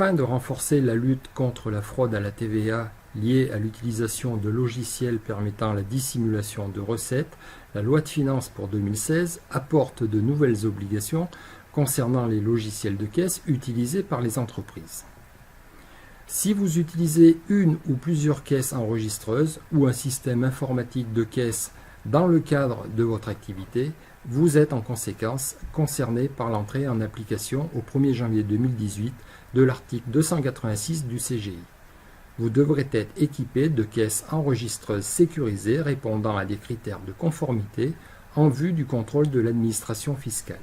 Afin de renforcer la lutte contre la fraude à la TVA liée à l'utilisation de logiciels permettant la dissimulation de recettes, la loi de finances pour 2016 apporte de nouvelles obligations concernant les logiciels de caisse utilisés par les entreprises. Si vous utilisez une ou plusieurs caisses enregistreuses ou un système informatique de caisse dans le cadre de votre activité, vous êtes en conséquence concerné par l'entrée en application au 1er janvier 2018 de l'article 286 du CGI. Vous devrez être équipé de caisses enregistreuses sécurisées répondant à des critères de conformité en vue du contrôle de l'administration fiscale.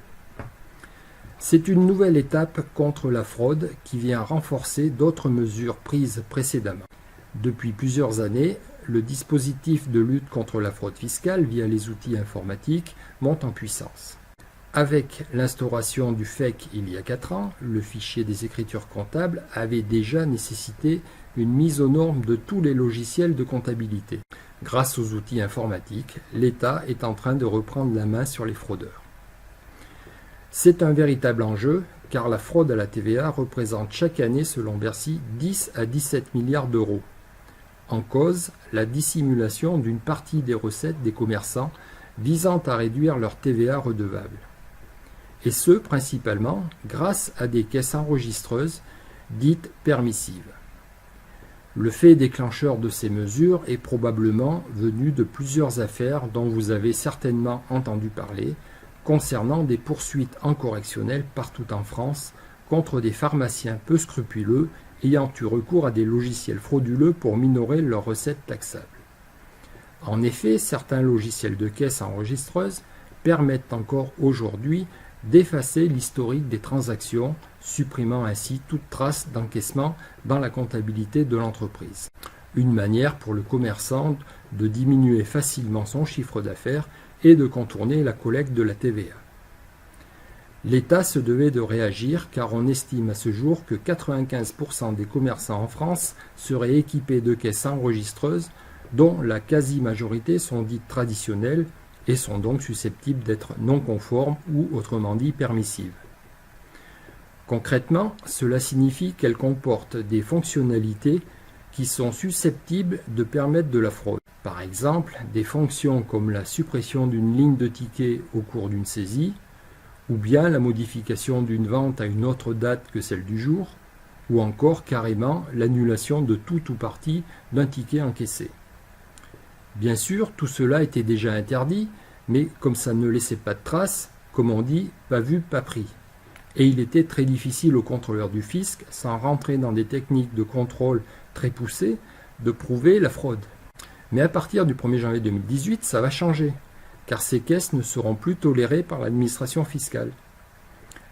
C'est une nouvelle étape contre la fraude qui vient renforcer d'autres mesures prises précédemment. Depuis plusieurs années, le dispositif de lutte contre la fraude fiscale via les outils informatiques monte en puissance. Avec l'instauration du FEC il y a 4 ans, le fichier des écritures comptables avait déjà nécessité une mise aux normes de tous les logiciels de comptabilité. Grâce aux outils informatiques, l'État est en train de reprendre la main sur les fraudeurs. C'est un véritable enjeu car la fraude à la TVA représente chaque année, selon Bercy, 10 à 17 milliards d'euros. En cause, la dissimulation d'une partie des recettes des commerçants visant à réduire leur TVA redevable. Et ce, principalement, grâce à des caisses enregistreuses dites permissives. Le fait déclencheur de ces mesures est probablement venu de plusieurs affaires dont vous avez certainement entendu parler, concernant des poursuites en correctionnel partout en France contre des pharmaciens peu scrupuleux ayant eu recours à des logiciels frauduleux pour minorer leurs recettes taxables. En effet, certains logiciels de caisse enregistreuses permettent encore aujourd'hui d'effacer l'historique des transactions, supprimant ainsi toute trace d'encaissement dans la comptabilité de l'entreprise. Une manière pour le commerçant de diminuer facilement son chiffre d'affaires et de contourner la collecte de la TVA. L'État se devait de réagir car on estime à ce jour que 95% des commerçants en France seraient équipés de caisses enregistreuses dont la quasi-majorité sont dites traditionnelles et sont donc susceptibles d'être non conformes ou autrement dit permissives. Concrètement, cela signifie qu'elles comportent des fonctionnalités qui sont susceptibles de permettre de la fraude. Par exemple, des fonctions comme la suppression d'une ligne de ticket au cours d'une saisie, ou bien la modification d'une vente à une autre date que celle du jour, ou encore carrément l'annulation de tout ou partie d'un ticket encaissé. Bien sûr, tout cela était déjà interdit, mais comme ça ne laissait pas de traces, comme on dit, pas vu, pas pris. Et il était très difficile aux contrôleurs du fisc, sans rentrer dans des techniques de contrôle très poussées, de prouver la fraude. Mais à partir du 1er janvier 2018, ça va changer, car ces caisses ne seront plus tolérées par l'administration fiscale.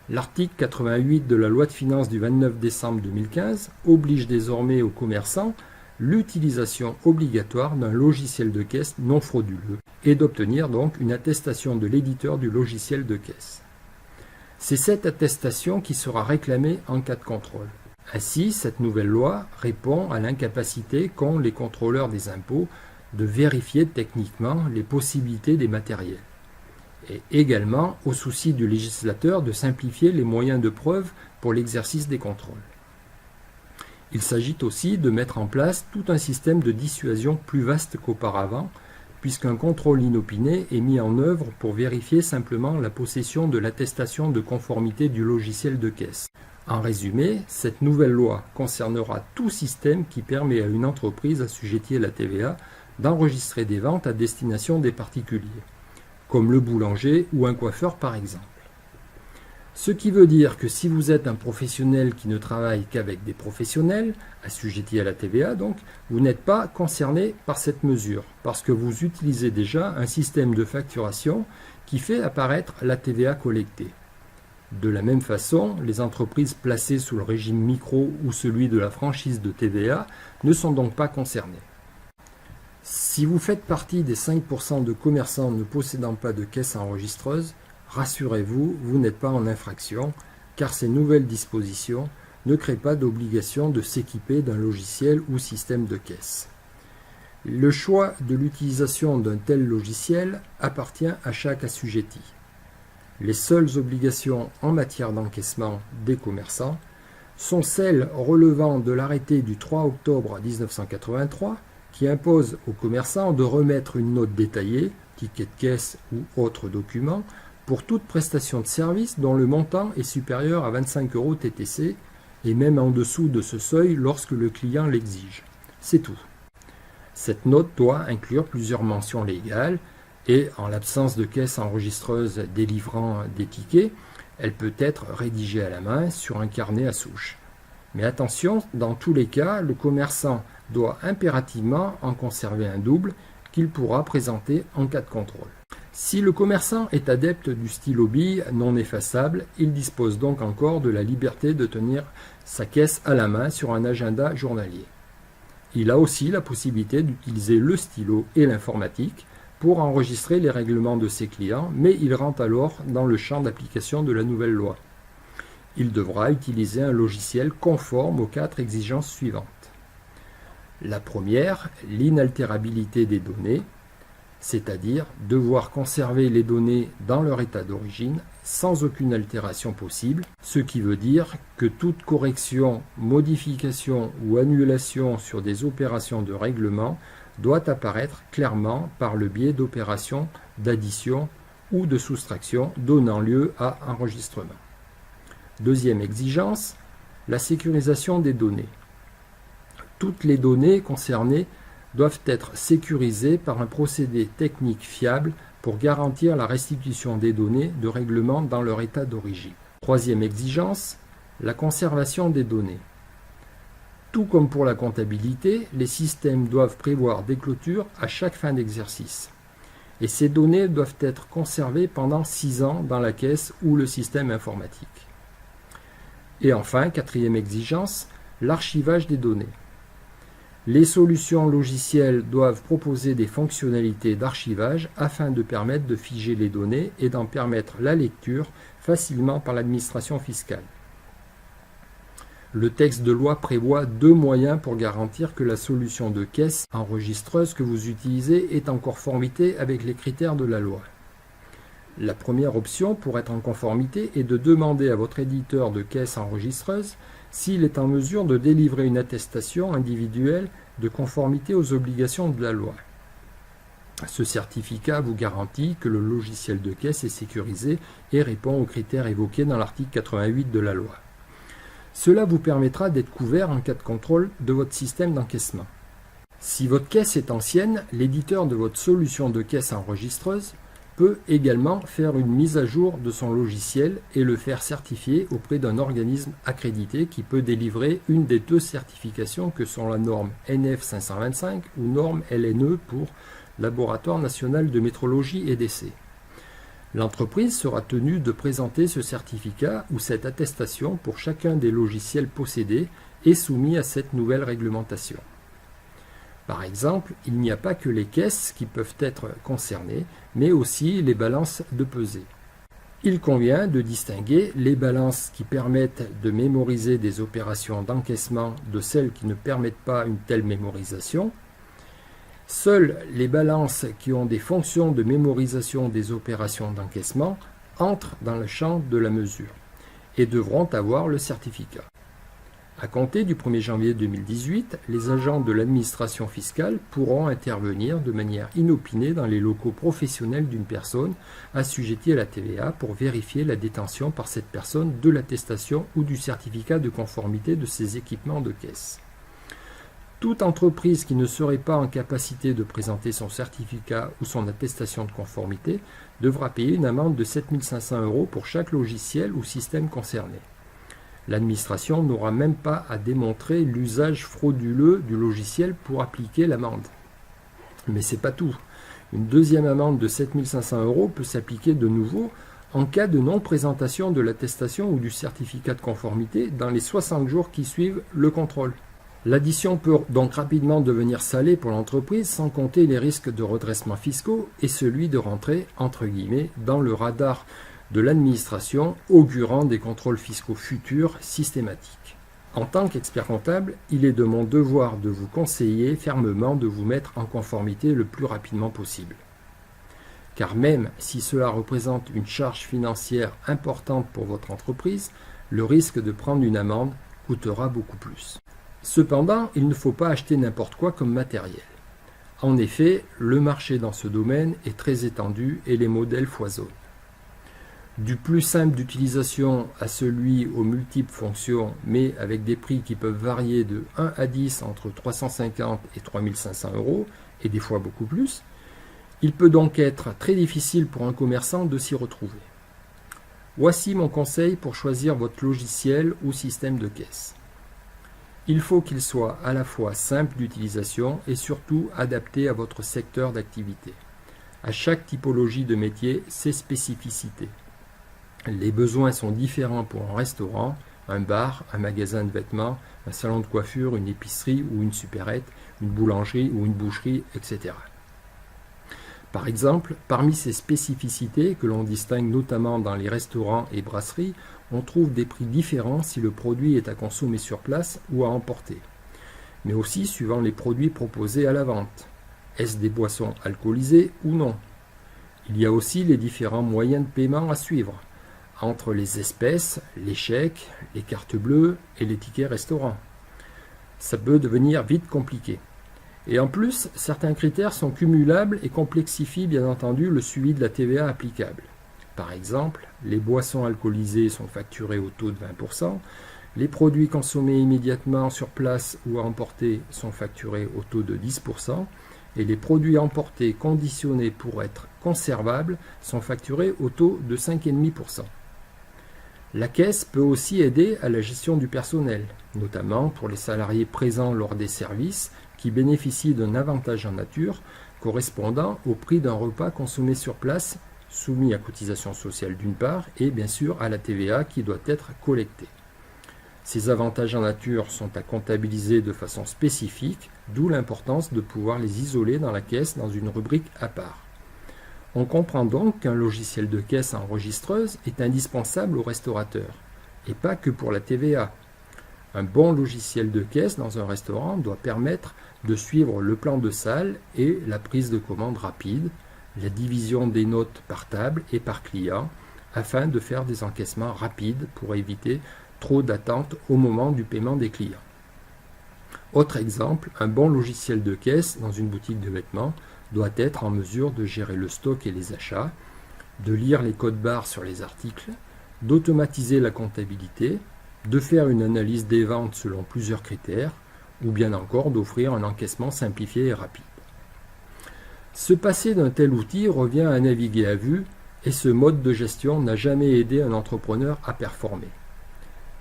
L'article 88 de la loi de finances du 29 décembre 2015 oblige désormais aux commerçants l'utilisation obligatoire d'un logiciel de caisse non frauduleux et d'obtenir donc une attestation de l'éditeur du logiciel de caisse. C'est cette attestation qui sera réclamée en cas de contrôle. Ainsi, cette nouvelle loi répond à l'incapacité qu'ont les contrôleurs des impôts de vérifier techniquement les possibilités des matériels, et également au souci du législateur de simplifier les moyens de preuve pour l'exercice des contrôles. Il s'agit aussi de mettre en place tout un système de dissuasion plus vaste qu'auparavant, puisqu'un contrôle inopiné est mis en œuvre pour vérifier simplement la possession de l'attestation de conformité du logiciel de caisse. En résumé, cette nouvelle loi concernera tout système qui permet à une entreprise assujettie à la TVA d'enregistrer des ventes à destination des particuliers, comme le boulanger ou un coiffeur par exemple. Ce qui veut dire que si vous êtes un professionnel qui ne travaille qu'avec des professionnels, assujettis à la TVA donc, vous n'êtes pas concerné par cette mesure, parce que vous utilisez déjà un système de facturation qui fait apparaître la TVA collectée. De la même façon, les entreprises placées sous le régime micro ou celui de la franchise de TVA ne sont donc pas concernées. Si vous faites partie des 5% de commerçants ne possédant pas de caisse enregistreuse, rassurez-vous, vous n'êtes pas en infraction, car ces nouvelles dispositions ne créent pas d'obligation de s'équiper d'un logiciel ou système de caisse. Le choix de l'utilisation d'un tel logiciel appartient à chaque assujetti. Les seules obligations en matière d'encaissement des commerçants sont celles relevant de l'arrêté du 3 octobre 1983 qui impose aux commerçants de remettre une note détaillée, ticket de caisse ou autre document, pour toute prestation de service dont le montant est supérieur à 25 € TTC et même en dessous de ce seuil lorsque le client l'exige. C'est tout. Cette note doit inclure plusieurs mentions légales et, en l'absence de caisse enregistreuse délivrant des tickets, elle peut être rédigée à la main sur un carnet à souche. Mais attention, dans tous les cas, le commerçant doit impérativement en conserver un double qu'il pourra présenter en cas de contrôle. Si le commerçant est adepte du stylo bille non effaçable, il dispose donc encore de la liberté de tenir sa caisse à la main sur un agenda journalier. Il a aussi la possibilité d'utiliser le stylo et l'informatique pour enregistrer les règlements de ses clients, mais il rentre alors dans le champ d'application de la nouvelle loi. Il devra utiliser un logiciel conforme aux 4 exigences suivantes. La première, l'inaltérabilité des données, c'est-à-dire devoir conserver les données dans leur état d'origine sans aucune altération possible, ce qui veut dire que toute correction, modification ou annulation sur des opérations de règlement doit apparaître clairement par le biais d'opérations d'addition ou de soustraction donnant lieu à enregistrement. Deuxième exigence, la sécurisation des données. Toutes les données concernées doivent être sécurisées par un procédé technique fiable pour garantir la restitution des données de règlement dans leur état d'origine. Troisième exigence, la conservation des données. Tout comme pour la comptabilité, les systèmes doivent prévoir des clôtures à chaque fin d'exercice. Et ces données doivent être conservées pendant 6 ans dans la caisse ou le système informatique. Et enfin, quatrième exigence, l'archivage des données. Les solutions logicielles doivent proposer des fonctionnalités d'archivage afin de permettre de figer les données et d'en permettre la lecture facilement par l'administration fiscale. Le texte de loi prévoit 2 moyens pour garantir que la solution de caisse enregistreuse que vous utilisez est en conformité avec les critères de la loi. La première option pour être en conformité est de demander à votre éditeur de caisse enregistreuse s'il est en mesure de délivrer une attestation individuelle de conformité aux obligations de la loi. Ce certificat vous garantit que le logiciel de caisse est sécurisé et répond aux critères évoqués dans l'article 88 de la loi. Cela vous permettra d'être couvert en cas de contrôle de votre système d'encaissement. Si votre caisse est ancienne, l'éditeur de votre solution de caisse enregistreuse peut également faire une mise à jour de son logiciel et le faire certifier auprès d'un organisme accrédité qui peut délivrer une des 2 certifications que sont la norme NF 525 ou norme LNE pour Laboratoire National de Métrologie et d'Essai. L'entreprise sera tenue de présenter ce certificat ou cette attestation pour chacun des logiciels possédés et soumis à cette nouvelle réglementation. Par exemple, il n'y a pas que les caisses qui peuvent être concernées, mais aussi les balances de pesée. Il convient de distinguer les balances qui permettent de mémoriser des opérations d'encaissement de celles qui ne permettent pas une telle mémorisation. Seules les balances qui ont des fonctions de mémorisation des opérations d'encaissement entrent dans le champ de la mesure et devront avoir le certificat. À compter du 1er janvier 2018, les agents de l'administration fiscale pourront intervenir de manière inopinée dans les locaux professionnels d'une personne assujettie à la TVA pour vérifier la détention par cette personne de l'attestation ou du certificat de conformité de ses équipements de caisse. Toute entreprise qui ne serait pas en capacité de présenter son certificat ou son attestation de conformité devra payer une amende de 7 500 € pour chaque logiciel ou système concerné. L'administration n'aura même pas à démontrer l'usage frauduleux du logiciel pour appliquer l'amende. Mais c'est pas tout. Une deuxième amende de 7 500 € peut s'appliquer de nouveau en cas de non-présentation de l'attestation ou du certificat de conformité dans les 60 jours qui suivent le contrôle. L'addition peut donc rapidement devenir salée pour l'entreprise sans compter les risques de redressement fiscaux et celui de rentrer, entre guillemets, dans le radar de l'administration, augurant des contrôles fiscaux futurs systématiques. En tant qu'expert comptable, il est de mon devoir de vous conseiller fermement de vous mettre en conformité le plus rapidement possible. Car même si cela représente une charge financière importante pour votre entreprise, le risque de prendre une amende coûtera beaucoup plus. Cependant, il ne faut pas acheter n'importe quoi comme matériel. En effet, le marché dans ce domaine est très étendu et les modèles foisonnent. Du plus simple d'utilisation à celui aux multiples fonctions, mais avec des prix qui peuvent varier de 1 à 10 entre 350 et 3500 €, et des fois beaucoup plus, il peut donc être très difficile pour un commerçant de s'y retrouver. Voici mon conseil pour choisir votre logiciel ou système de caisse. Il faut qu'il soit à la fois simple d'utilisation et surtout adapté à votre secteur d'activité. À chaque typologie de métier, ses spécificités. Les besoins sont différents pour un restaurant, un bar, un magasin de vêtements, un salon de coiffure, une épicerie ou une supérette, une boulangerie ou une boucherie, etc. Par exemple, parmi ces spécificités que l'on distingue notamment dans les restaurants et brasseries, on trouve des prix différents si le produit est à consommer sur place ou à emporter, mais aussi suivant les produits proposés à la vente. Est-ce des boissons alcoolisées ou non? Il y a aussi les différents moyens de paiement à suivre, entre les espèces, les chèques, les cartes bleues et les tickets restaurant. Ça peut devenir vite compliqué. Et en plus, certains critères sont cumulables et complexifient bien entendu le suivi de la TVA applicable. Par exemple, les boissons alcoolisées sont facturées au taux de 20%, les produits consommés immédiatement sur place ou à emporter sont facturés au taux de 10%, et les produits emportés conditionnés pour être conservables sont facturés au taux de 5,5%. La caisse peut aussi aider à la gestion du personnel, notamment pour les salariés présents lors des services qui bénéficient d'un avantage en nature correspondant au prix d'un repas consommé sur place, soumis à cotisation sociale d'une part, et bien sûr à la TVA qui doit être collectée. Ces avantages en nature sont à comptabiliser de façon spécifique, d'où l'importance de pouvoir les isoler dans la caisse dans une rubrique à part. On comprend donc qu'un logiciel de caisse enregistreuse est indispensable aux restaurateurs, et pas que pour la TVA. Un bon logiciel de caisse dans un restaurant doit permettre de suivre le plan de salle et la prise de commande rapide, la division des notes par table et par client, afin de faire des encaissements rapides pour éviter trop d'attente au moment du paiement des clients. Autre exemple, un bon logiciel de caisse dans une boutique de vêtements doit être en mesure de gérer le stock et les achats, de lire les codes barres sur les articles, d'automatiser la comptabilité, de faire une analyse des ventes selon plusieurs critères, ou bien encore d'offrir un encaissement simplifié et rapide. Se passer d'un tel outil revient à naviguer à vue, et ce mode de gestion n'a jamais aidé un entrepreneur à performer.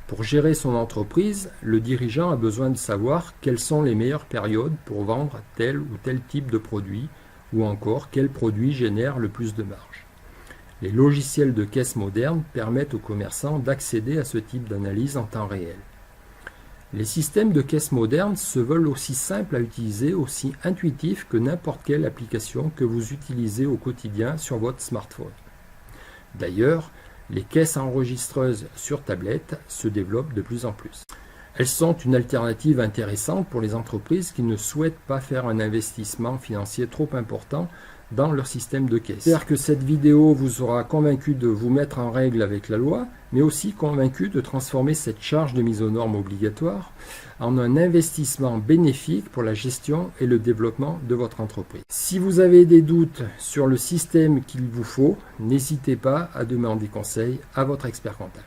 Pour gérer son entreprise, le dirigeant a besoin de savoir quelles sont les meilleures périodes pour vendre tel ou tel type de produit, ou encore quel produit génère le plus de marge. Les logiciels de caisse modernes permettent aux commerçants d'accéder à ce type d'analyse en temps réel. Les systèmes de caisse modernes se veulent aussi simples à utiliser, aussi intuitifs que n'importe quelle application que vous utilisez au quotidien sur votre smartphone. D'ailleurs, les caisses enregistreuses sur tablette se développent de plus en plus. Elles sont une alternative intéressante pour les entreprises qui ne souhaitent pas faire un investissement financier trop important dans leur système de caisse. J'espère que cette vidéo vous aura convaincu de vous mettre en règle avec la loi, mais aussi convaincu de transformer cette charge de mise aux normes obligatoire en un investissement bénéfique pour la gestion et le développement de votre entreprise. Si vous avez des doutes sur le système qu'il vous faut, n'hésitez pas à demander conseil à votre expert comptable.